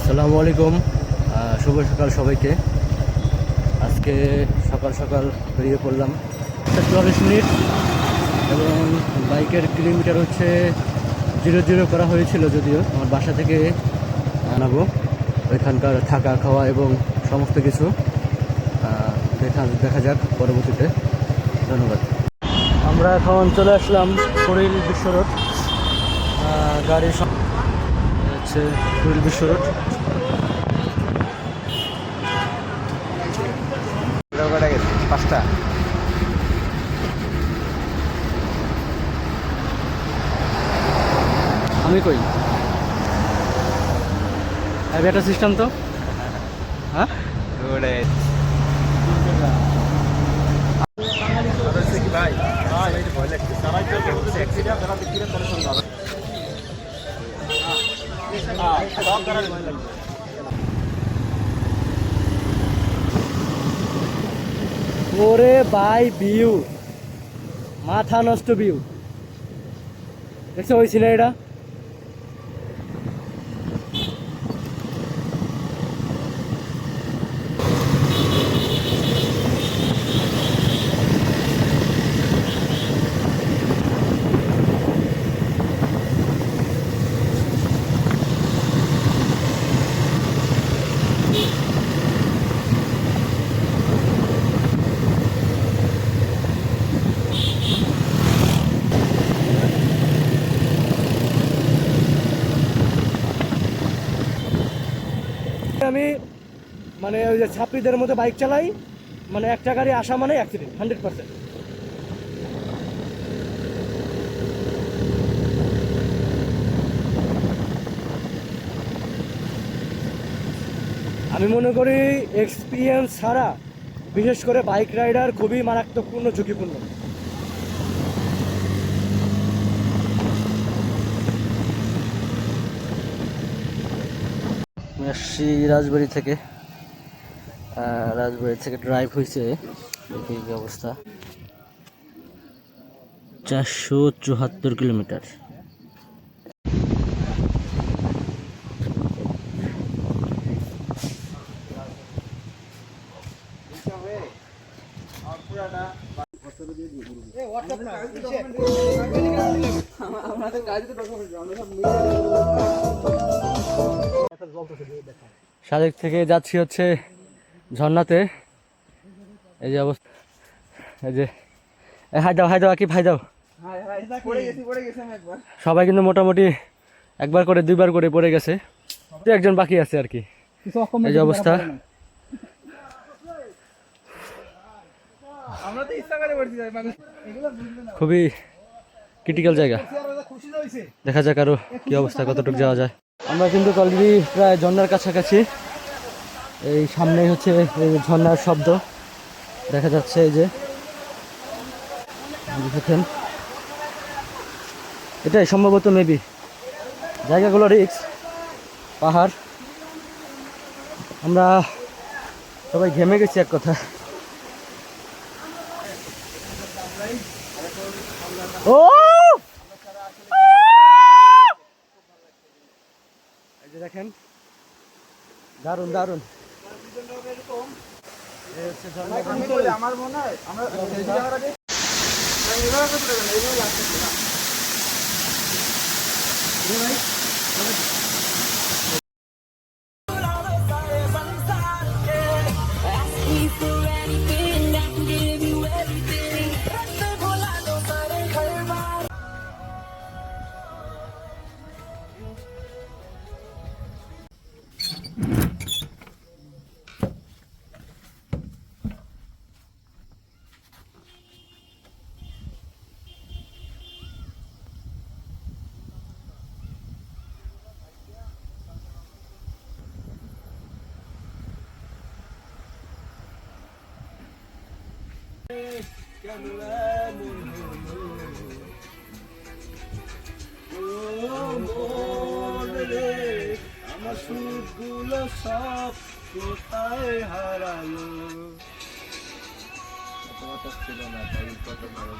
আসসালামু আলাইকুম, শুভ সকাল সবাইকে। আজকে সকাল সকাল বেরিয়ে পড়লাম 44 মিনিট এবং বাইকের কিলোমিটার হচ্ছে 0 করা হয়েছিল। যদিও আমার বাসা থেকে আনাবো, ওইখানকার থাকা খাওয়া এবং সমস্ত কিছু দেখা যাক পরবর্তীতে। ধন্যবাদ। আমরা এখন চলে আসলাম কুড়িল বিশ্ব রোড। গাড়ির হচ্ছে কুড়িল বিশ্ব রোড। পাঁচটা আমি কই একটা সিস্টেম তো হ্যাঁ ওরে ভাই, ভিউ মাথা নষ্ট ভিউ দেখছো ওই সিনারিটা। আমি মানে ওই যে ছাত্রীদের মধ্যে বাইক চালাই, মানে একটা গাড়ি আসা মানে অ্যাক্সিডেন্ট 100%। আমি মনে করি এক্সপিরিয়েন্স ছাড়া বিশেষ করে বাইক রাইডার খুবই মারাত্মকপূর্ণ, ঝুঁকিপূর্ণ। আমি আসছি রাজবাড়ি থেকে। ড্রাইভ হয়েছে, দেখি কি অবস্থা। 474 কিলোমিটার। সাজেক থেকে যাচ্ছি হচ্ছে ঝর্ণাতে। এই যে অবস্থা, এই যে হাই দাও আকিব, হাই দাও। সবাই কিন্তু মোটামুটি একবার করে দুইবার করে পড়ে গেছে, একজন বাকি আছে আর কি। এই যে অবস্থা। খুবই ক্রিটিক্যাল জায়গা। দেখা যাক আরো কি অবস্থা, কতটুকু যাওয়া যায়। আমরা কিন্তু অলরেডি প্রায় ঝর্ণার কাছাকাছি। এই সামনেই হচ্ছে এই ঝর্ণার শব্দ দেখা যাচ্ছে। এই যে দেখেন, এটাই সম্ভবত মেবি। জায়গাগুলো রিস্ক, পাহাড়। আমরা সবাই ঘেমে গেছি এক কথা। ও এই যে দেখেন, দারুন দারুন। আমার মনে হয় আমরা আমার সুরগুলো সব কোথায় হারালো। ছিল না, তাই কত ভালো